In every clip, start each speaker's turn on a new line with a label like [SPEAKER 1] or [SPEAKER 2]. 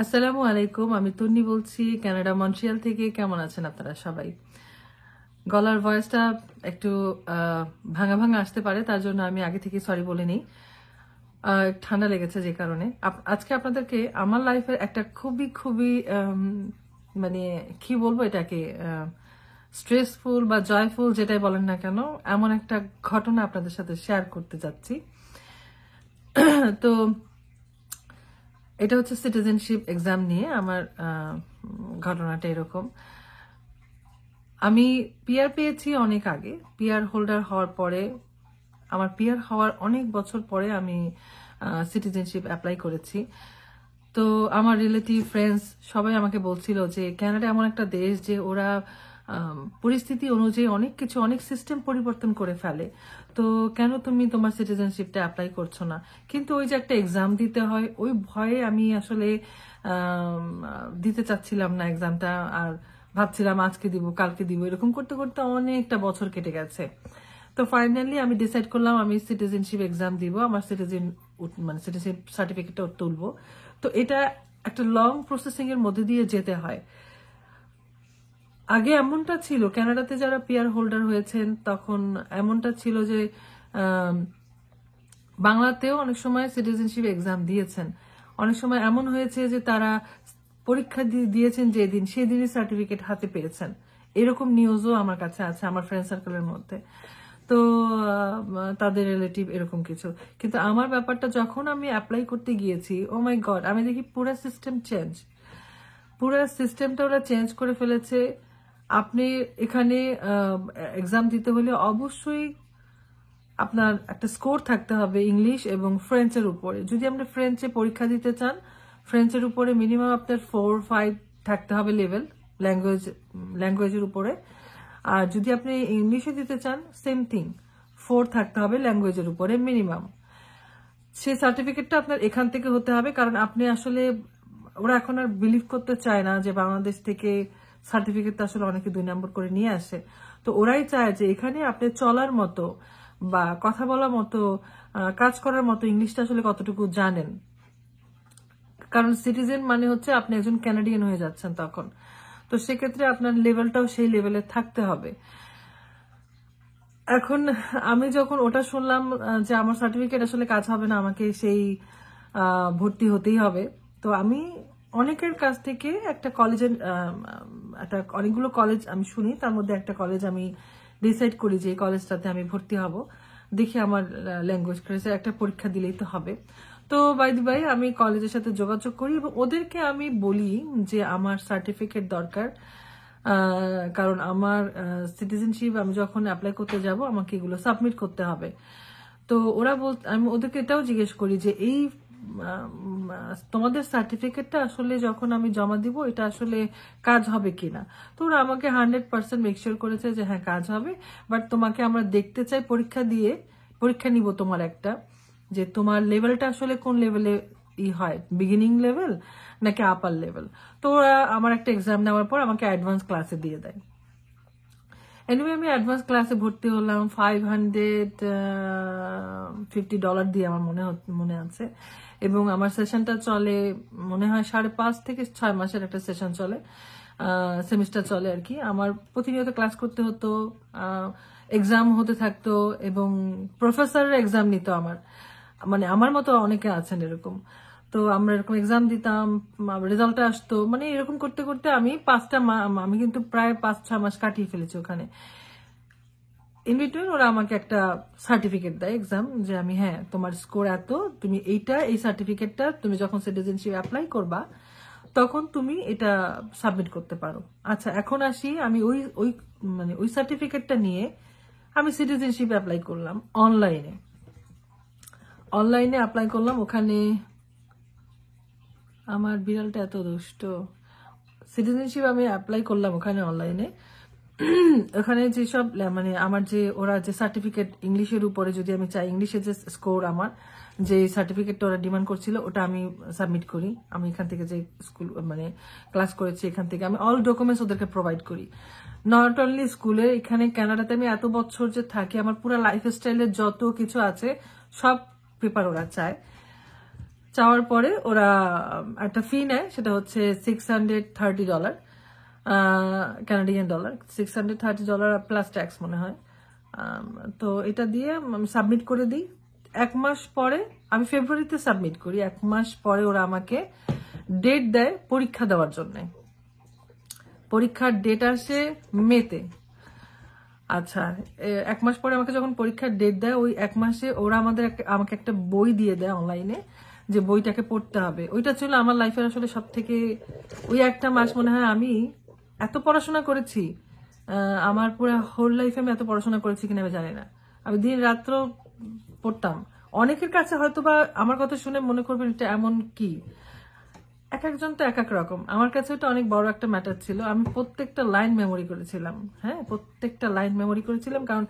[SPEAKER 1] আসসালামু আলাইকুম, আমি তন্নি বলছি কানাডা মন্ট্রিয়াল থেকে। কেমন আছেন আপনারা সবাই? গলার ভয়েসটা একটু ভাঙা ভাঙা আসতে পারে, তার জন্য আমি আগে থেকে সরি বলে নিই। ঠান্ডা লেগেছে যে কারণে। আজকে আপনাদেরকে আমার লাইফের একটা খুবই খুবই মানে কি বলবো এটাকে, স্ট্রেসফুল বা জয়ফুল যেটাই বলেন না কেন, এমন একটা ঘটনা আপনাদের সাথে শেয়ার করতে যাচ্ছি। তো এটা হচ্ছে সিটিজেনশিপ এক্সাম নিয়ে আমার ঘটনাটা এরকম। আমি পিআর পেয়েছি অনেক আগে। পিআর হোল্ডার হওয়ার পরে, আমার পিআর হওয়ার অনেক বছর পরে আমি সিটিজেনশিপ অ্যাপ্লাই করেছি। তো আমার রিলেটিভ ফ্রেন্ডস সবাই আমাকে বলছিল যে কানাডা এমন একটা দেশ যে ওরা পরিস্থিতি অনুযায়ী অনেক কিছু, অনেক সিস্টেম পরিবর্তন করে ফেলে। তো কেন তুমি তোমার সিটিজেনশিপটা অ্যাপ্লাই করছো না? কিন্তু ওই যে একটা এক্সাম দিতে হয়, ওই ভয়ে আমি আসলে দিতে চাচ্ছিলাম না এক্সামটা। আর ভাবছিলাম আজকে দিব, কালকে দিব, এরকম করতে করতে অনেকটা বছর কেটে গেছে। তো ফাইনালি আমি ডিসাইড করলাম আমি সিটিজেনশিপ এক্সাম দিব, আমার সিটিজেন সার্টিফিকেটটা তুলবো। তো এটা একটা লং প্রসেসিং এর মধ্যে দিয়ে যেতে হয়। আগে এমনটা ছিল, কানাডাতে যারা পিআর হোল্ডার হয়েছেন তখন এমনটা ছিল যে বাংলাতেও অনেক সময় সিটিজেনশিপ এক্সাম দিয়েছেন। অনেক সময় এমন হয়েছে যে তারা পরীক্ষা দিয়েছেন যেদিন, সেদিনই সার্টিফিকেট হাতে পেয়েছেন। এরকম নিউজও আমার কাছে আছে, আমার ফ্রেন্ড সার্কেলের মধ্যে। তো তাদের রিলেটিভ এরকম কিছু। কিন্তু আমার ব্যাপারটা যখন আমি অ্যাপ্লাই করতে গিয়েছি, ও মাই গড, আমি দেখি পুরো সিস্টেম চেঞ্জ। পুরো সিস্টেমটা ওরা চেঞ্জ করে ফেলেছে। আপনি এখানে এক্সাম দিতে হলে অবশ্যই আপনার একটা স্কোর থাকতে হবে ইংলিশ এবং ফ্রেঞ্চের উপরে। যদি আপনি ফ্রেঞ্চে পরীক্ষা দিতে চান, ফ্রেঞ্চের উপরে মিনিমাম আপনার 4-5 থাকতে হবে লেভেল, ল্যাঙ্গুয়েজের উপরে। আর যদি আপনি ইংলিশে দিতে চান, সেম থিং, 4 থাকতে হবে ল্যাঙ্গুয়েজের উপরে মিনিমাম। সেই সার্টিফিকেটটা আপনার এখান থেকে হতে হবে, কারণ আপনি আসলে, ওরা এখন আর বিলিভ করতে চায় না যে বাংলাদেশ থেকে সার্টিফিকেটটা আসলে অনেকে 2 নম্বর করে নিয়ে আসে। তো ওরাই চায় যে এখানে আপনি চলার মতো বা কথা বলার মতো, কাজ করার মতো ইংলিশটা আসলে কতটুকু জানেন। কারণ সিটিজেন মানে হচ্ছে আপনি একজন ক্যানাডিয়ান হয়ে যাচ্ছেন তখন। তো সেক্ষেত্রে আপনার লেভেলটাও সেই লেভেলে থাকতে হবে। এখন আমি যখন ওটা শুনলাম যে আমার সার্টিফিকেট আসলে কাজ হবে না, আমাকে সেই ভর্তি হতেই হবে। তো আমি অনেকের কাছ থেকে একটা কলেজের অনেকগুলো কলেজ আমি শুনি, তার মধ্যে একটা কলেজ আমি ডিসাইড করি যে এই কলেজটাতে আমি ভর্তি হব। দেখি আমার ল্যাঙ্গুয়েজ ক্রেসে একটা পরীক্ষা দিলেই তো হবে। তো বাই দি বাই আমি কলেজের সাথে যোগাযোগ করি এবং ওদেরকে আমি বলি যে আমার সার্টিফিকেট দরকার, কারণ আমার সিটিজেনশিপ আমি যখন অ্যাপ্লাই করতে যাব আমাকে এগুলো সাবমিট করতে হবে। তো ওরা আমি ওদেরকে এটাও জিজ্ঞেস করি যে এই তোমাদের সার্টিফিকেটটা আসলে যখন আমি জমা দিব এটা আসলে কাজ হবে কিনা। তো ওরা আমাকে 100% মেকশিওর করেছে যে হ্যাঁ কাজ হবে, বাট তোমাকে আমরা দেখতে চাই পরীক্ষা দিয়ে, পরীক্ষা নিব তোমার একটা, যে তোমার লেভেলটা আসলে কোন লেভেলে হয়, বিগিনিং লেভেল নাকি আপার লেভেল। তো ওরা আমার একটা এক্সাম নেওয়ার পর আমাকে অ্যাডভান্স ক্লাসে দিয়ে দেয়। এনিওয়ে আমি অ্যাডভান্স ক্লাসে ভর্তি হলাম $550 দিয়ে, আমার মনে আছে। এবং আমার সেশনটা চলে মনে হয় 5.5 থেকে 6 মাসের একটা সেশন চলে, সেমিস্টার চলে আর কি। আমার প্রতিনিয়ত ক্লাস করতে হতো, এক্সাম হতে থাকতো এবং প্রফেসরের এক্সাম নিত আমার, মানে আমার মতো অনেকে আছেন এরকম। তো আমরা এরকম এক্সাম দিতাম, রেজাল্টটা আসতো, মানে এরকম করতে করতে আমি আমি কিন্তু প্রায় 5-6 মাস কাটিয়ে ফেলেছি ওখানে। ইন বিটুইন ওরা আমাকে একটা সার্টিফিকেট দেয় এক্সাম, যে আমি হ্যাঁ তোমার স্কোর এত, তুমি এই সার্টিফিকেটটা তুমি যখন সিটিজেনশিপ অ্যাপ্লাই করবা তখন তুমি এটা সাবমিট করতে পারো। আচ্ছা, এখন আসি আমি ওই সার্টিফিকেটটা নিয়ে আমি সিটিজেনশিপ অ্যাপ্লাই করলাম অনলাইনে অ্যাপ্লাই করলাম। ওখানে আমার বিড়ালটা এত দুষ্ট। সিটিজেনশিপ আমি অ্যাপ্লাই করলাম ওখানে অনলাইনে। ওখানে যেসব মানে আমার যে ওরা যে সার্টিফিকেট ইংলিশের উপরে, যদি আমি চাই ইংলিশের যে স্কোর, আমার যে সার্টিফিকেটটা ওরা ডিমান্ড করছিল ওটা আমি সাবমিট করি। আমি এখান থেকে যে স্কুল মানে ক্লাস করেছি এখান থেকে আমি অল ডকুমেন্টস ওদেরকে প্রোভাইড করি। নট অনলি স্কুলে, এখানে কানাডাতে আমি এত বছর যে থাকি, আমার পুরো লাইফ স্টাইলের যত কিছু আছে সব পেপার ওরা চাওয়ার পরে ওরা একটা ফি নেয়, সেটা হচ্ছে $630 কানাডিয়ান ডলার, $630 প্লাস ট্যাক্স মনে হয়। তো এটা দিয়ে আমি সাবমিট করে দিই। 1 মাস পরে, আমি ফেব্রুয়ারিতে সাবমিট করি, 1 মাস পরে ওরা আমাকে ডেট দেয় পরীক্ষা দেওয়ার জন্য। পরীক্ষার ডেট আসে মেতে। আচ্ছা, 1 মাস পরে আমাকে যখন পরীক্ষার ডেট দেয়, ওই 1 মাসে ওরা আমাকে একটা বই দিয়ে দেয় অনলাইনে, যে বইটাকে পড়তে হবে। ওইটা ছিল আমার লাইফের আসলে সব থেকে, ওই একটা মাস মনে হয় আমি এত পড়াশোনা করেছি, আমার পুরো হোল লাইফে আমি এত পড়াশোনা করেছি কিনা আমি জানি না। আমি দিন রাত্র পড়তাম। অনেকের কাছে হয়তো বা আমার কথা শুনে মনে করবেন এটা এমন কি, এক একজন তো এক এক রকম। আমার কাছে এটা অনেক বড় একটা ম্যাটার ছিল। আমি প্রত্যেকটা লাইন মেমোরি করেছিলাম। হ্যাঁ, প্রত্যেকটা লাইন মেমোরি করেছিলাম, কারণ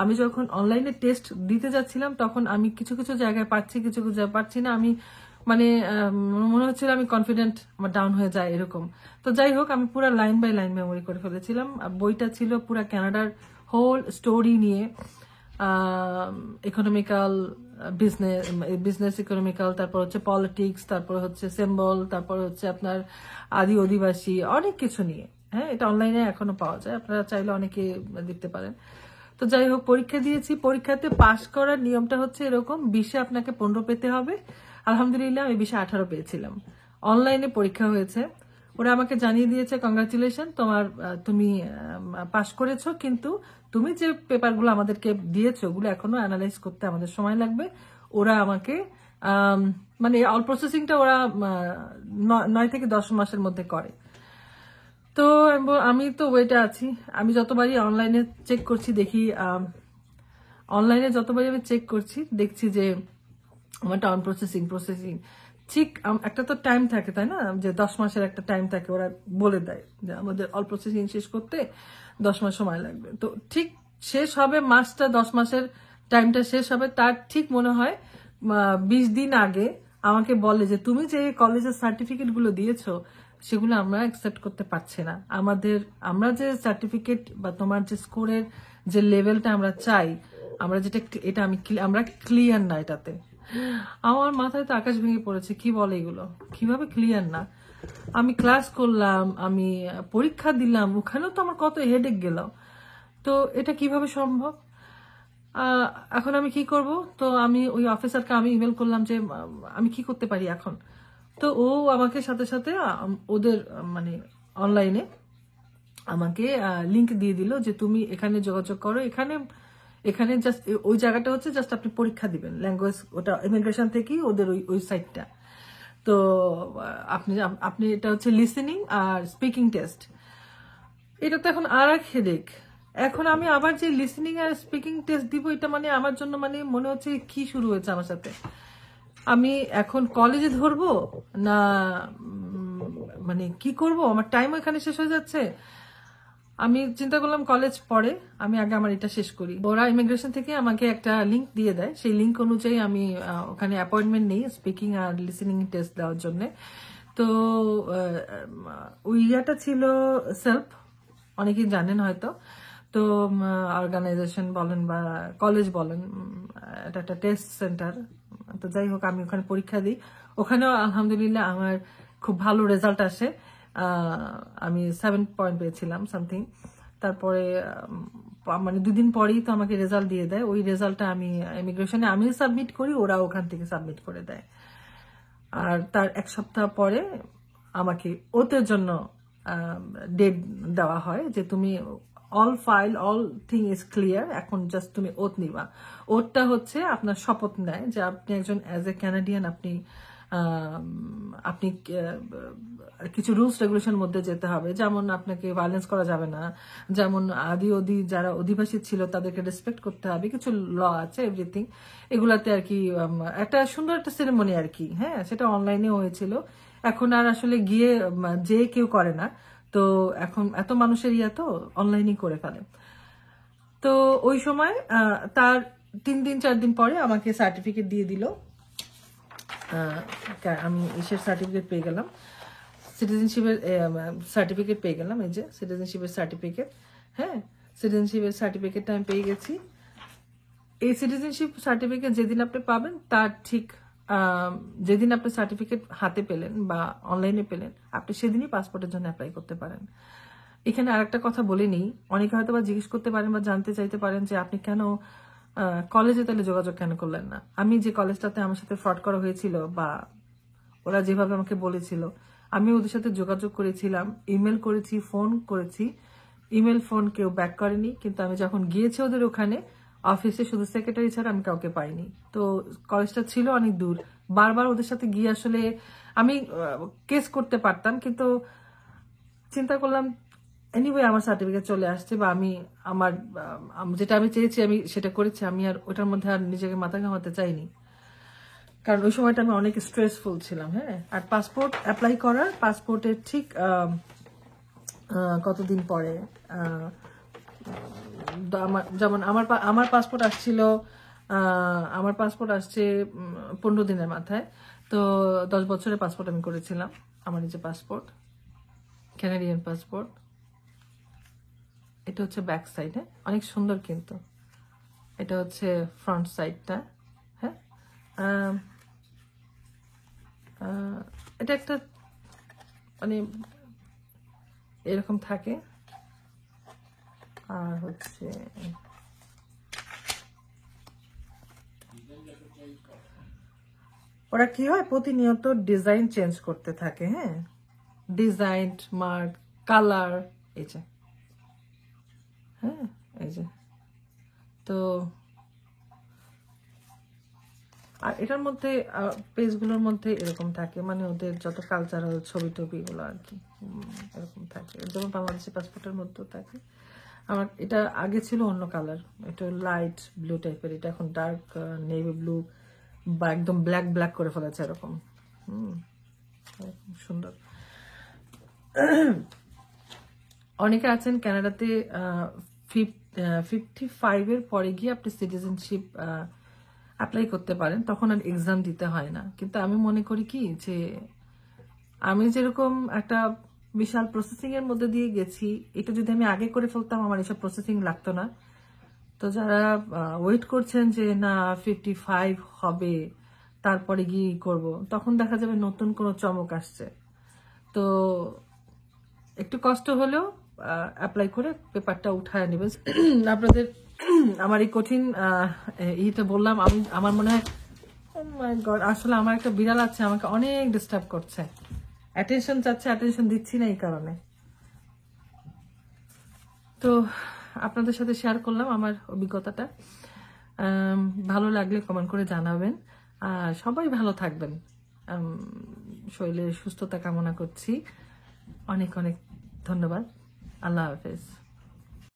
[SPEAKER 1] আমি যখন অনলাইনে টেস্ট দিতে যাচ্ছিলাম তখন আমি কিছু কিছু জায়গায় পারছি, কিছু কিছু জায়গায় পারছি না। আমি মানে মনে হচ্ছিল আমি কনফিডেন্ট আমার ডাউন হয়ে যায় এরকম। তো যাই হোক, আমি পুরো লাইন বাই লাইন মেমোরি করে ফেলেছিলাম। বইটা ছিল পুরো কানাডার হোল স্টোরি নিয়ে, ইকোনমিক্যাল, বিজনেস ইকোনমিক্যাল, তারপর হচ্ছে পলিটিক্স, তারপর হচ্ছে সিম্বল, তারপর হচ্ছে আপনার আদি অধিবাসী, অনেক কিছু নিয়ে। হ্যাঁ, এটা অনলাইনে এখনো পাওয়া যায়, আপনারা চাইলে অনেকে দেখতে পারেন। তো যাই হোক, পরীক্ষা দিয়েছি। পরীক্ষাতে পাশ করার নিয়মটা হচ্ছে এরকম, 20-এ আপনাকে 15 পেতে হবে। আলহামদুলিল্লাহ আমি 20-এ 18 পেয়েছিলাম। অনলাইনে পরীক্ষা হয়েছে, ওরা আমাকে জানিয়ে দিয়েছে কংগ্রাচুলেশন, তুমি পাশ করেছো, কিন্তু তুমি যে পেপারগুলো আমাদেরকে দিয়েছো ওগুলো এখনো অ্যানালাইজ করতে আমাদের সময় লাগবে। ওরা আমাকে মানে অল প্রসেসিংটা ওরা 9 থেকে 10 মাসের মধ্যে করে। তো আমি তো ওয়েটে আছি। আমি যতবারই অনলাইনে চেক করছি দেখি, অনলাইনে যতবারই আমি চেক করছি দেখছি যে আমারটা অন প্রসেসিং ঠিক। একটা তো টাইম থাকে, তাই না, যে 10 মাসের একটা টাইম থাকে, ওরা বলে দেয় যে আমাদের অল প্রসেসিং শেষ করতে 10 মাস সময় লাগবে। তো ঠিক শেষ হবে মাসটা, 10 মাসের টাইমটা শেষ হবে, তার ঠিক মনে হয় 20 দিন আগে আমাকে বলে যে তুমি যে কলেজের সার্টিফিকেট গুলো দিয়েছো সেগুলো আমরা অ্যাকসেপ্ট করতে পারছি না। আমরা যে সার্টিফিকেট বা তোমার যে স্কোরের যে লেভেলটা আমরা চাই, আমরা যেটা এটা আমরা ক্লিয়ার না এটাতে। আমার মাথায় তো আকাশ ভেঙে পড়েছে, কি বলে এগুলো, কিভাবে ক্লিয়ার না? আমি ক্লাস করলাম, আমি পরীক্ষা দিলাম, ওখানেও তো আমার কত হেডেক গেল। তো এটা কিভাবে সম্ভব? এখন আমি কি করব? তো আমি ওই অফিসারকে আমি ইমেল করলাম যে আমি কি করতে পারি এখন। তো ও আমাকে সাথে সাথে ওদের মানে অনলাইনে আমাকে লিংক দিয়ে দিল যে তুমি এখানে যোগাযোগ করো। এখানে জাস্ট ওই জায়গাটা হচ্ছে জাস্ট আপনি পরীক্ষা দিবেন, ল্যাঙ্গুয়েজ, ওটা ইমিগ্রেশন থেকেই ওদের ওই সাইটটা। তো আপনি এটা হচ্ছে লিসেনিং আর স্পিকিং টেস্ট। এটা তো এখন আর এক হেডেক। এখন আমি আবার যে লিসেনিং আর স্পিকিং টেস্ট দিব, এটা মানে আমার জন্য মানে মনে হচ্ছে কি শুরু হয়েছে আমার সাথে। আমি এখন কলেজে ধরবো না মানে কি করব? আমার টাইম এখানে শেষ হয়ে যাচ্ছে। আমি চিন্তা করলাম কলেজ পরে, আমি আগে আমার এটা শেষ করি। ওরা ইমিগ্রেশন থেকে আমাকে একটা লিঙ্ক দিয়ে দেয়, সেই লিঙ্ক অনুযায়ী আমি ওখানে অ্যাপয়েন্টমেন্ট নিই স্পিকিং আর লিসেনিং টেস্ট দেওয়ার জন্য। তো ওই ইয়াটা ছিল সেলফ, অনেকেই জানেন হয়তো। তো অর্গানাইজেশন বলেন বা কলেজ বলেন, এটা একটা টেস্ট সেন্টার। তো যাই হোক, আমি ওখানে পরীক্ষা দিই। ওখানেও আলহামদুলিল্লাহ আমার খুব ভালো রেজাল্ট আসে। আমি 7 পয়েন্ট পেয়েছিলাম সামথিং। তারপরে মানে 2 দিন পরেই তো আমাকে রেজাল্ট দিয়ে দেয়। ওই রেজাল্টটা আমি ইমিগ্রেশনে আমি সাবমিট করি, ওরা ওখান থেকে সাবমিট করে দেয়। আর তার 1 সপ্তাহ পরে আমাকে ওতের জন্য ডেট দেওয়া হয় যে তুমি অল থিং ইজ ক্লিয়ার, এখন জাস্ট তুমি ওথ নিবা। ওথটা হচ্ছে আপনার শপথ নেয় যে আপনি একজন অ্যাজ এ ক্যানাডিয়ান আপনি কিছু রুলস রেগুলেশন মধ্যে যেতে হবে, যেমন আপনাকে ভায়োলেন্স করা যাবে না, যেমন যারা অধিবাসী ছিল তাদেরকে রেসপেক্ট করতে হবে, কিছু ল আছে, এভরিথিং এগুলাতে আর কি। একটা সুন্দর একটা সেরেমনি আর কি। হ্যাঁ, সেটা অনলাইনে হয়েছিল। এখন আর আসলে গিয়ে যে কেউ করে না, তো এখন এত মানুষের তো অনলাইনই করে ফেলে। তো ওই সময় তার 3 দিন 4 দিন পরে আমাকে সার্টিফিকেট দিয়ে দিল। আমি ইসের সার্টিফিকেট পেয়ে গেলাম, সিটিজেনশিপের সার্টিফিকেট পেয়ে গেলাম। এই যে সিটিজেনশিপের সার্টিফিকেট। হ্যাঁ, সিটিজেনশিপের সার্টিফিকেটটা আমি পেয়ে গেছি। এই সিটিজেনশিপ সার্টিফিকেট যেদিন আপনি পাবেন তার ঠিক যেদিন আপনি সার্টিফিকেট হাতে পেলেন বা অনলাইনে পেলেন, আপনি সেদিনই পাসপোর্টের জন্য অ্যাপ্লাই করতে পারেন। এখানে আরেকটা কথা বলে নিই, অনেকে হয়তো বা জিজ্ঞেস করতে পারেন বা জানতে চাইতে পারেন যে আপনি কেন কলেজে তাহলে যোগাযোগ কেন করলেন না। আমি যে কলেজটাতে আমার সাথে ফ্রড করা হয়েছিল বা ওরা যেভাবে আমাকে বলেছিল, আমি ওদের সাথে যোগাযোগ করেছিলাম, ইমেল করেছি, ফোন করেছি, ইমেল ফোন কেউ ব্যাক করেনি। কিন্তু আমি যখন গিয়েছি ওদের ওখানে অফিসে, শুধু সেক্রেটারি ছাড়া আমি কাউকে পাইনি। তো কলেজটা ছিল অনেক দূর, বারবার ওদের সাথে গিয়ে আসলে আমি কেস করতে পারতাম, কিন্তু চিন্তা করলাম এনিওয়ে আমার সার্টিফিকেট চলে আসছে বা আমি আমার যেটা আমি চেয়েছি আমি সেটা করেছি, আমি আর ওটার মধ্যে আর নিজেকে মাথা ঘামাতে চাইনি, কারণ ওই সময়টা আমি অনেক স্ট্রেসফুল ছিলাম। হ্যাঁ, আর পাসপোর্ট অ্যাপ্লাই করার পাসপোর্টের ঠিক কতদিন পরে যেমন আমার পাসপোর্ট আসছিল, আমার পাসপোর্ট আসছে 15 দিনের মাথায়। তো 10 বছরের পাসপোর্ট আমি করেছিলাম, আমার নিজের পাসপোর্ট, ক্যানাডিয়ান পাসপোর্ট। এটা হচ্ছে ব্যাক সাইড, হ্যাঁ, অনেক সুন্দর, কিন্তু এটা হচ্ছে ফ্রন্ট সাইডটা। হ্যাঁ, এটা একটা মানে এরকম থাকে। আর হচ্ছে ওরা কি হয়, প্রতিনিয়ত ডিজাইন চেঞ্জ করতে থাকে। হ্যাঁ, ডিজাইন, মার্ক, কালার, এই যে, হ্যাঁ, এই যে। তো আর এটার মধ্যে পেজগুলোর মধ্যে এরকম থাকে, মানে ওদের যত কালচারাল ছবি টবি গুলো আর কি এরকম থাকে, যেমন বাংলাদেশি পাসপোর্টের মধ্যেও থাকে। আমার এটা আগে ছিল অন্য কালার, এটা লাইট ব্লু টাইপের, এটা এখন ডার্ক নেভি ব্লু বা একদম ব্ল্যাক ব্ল্যাক করে ফেলেছে এরকম। সুন্দর। অনেকে আছেন কানাডাতে 55 এর পরে গিয়ে আপনি সিটিজেনশিপ অ্যাপ্লাই করতে পারেন, তখন আর এক্সাম দিতে হয় না। কিন্তু আমি মনে করি কি যে আমি যেরকম একটা বিশাল প্রসেসিং এর মধ্যে দিয়ে গেছি, এটা যদি আমি আগে করে ফেলতাম আমার এসব প্রসেসিং লাগতো না। তো যারা ওয়েট করছেন যে না 55 হবে তারপরে গিয়ে করব, তখন দেখা যাবে নতুন কোনো চমক আসছে। তো একটু কষ্ট হলেও অ্যাপ্লাই করে পেপারটা উঠায় নেবেন। আপনাদের আমার এই কঠিন ইটা বললাম, আমার মনে হয় আসলে আমার একটা বিড়াল আছে, আমাকে অনেক ডিস্টার্ব করছে, অ্যাটেনশন চাচ্ছে, অ্যাটেনশন দিচ্ছি না এই কারণে। তো আপনাদের সাথে শেয়ার করলাম আমার অভিজ্ঞতাটা। ভালো লাগলে কমেন্ট করে জানাবেন, আর সবাই ভালো থাকবেন। শরীরের সুস্থতা কামনা করছি। অনেক অনেক ধন্যবাদ। আল্লাহ হাফেজ।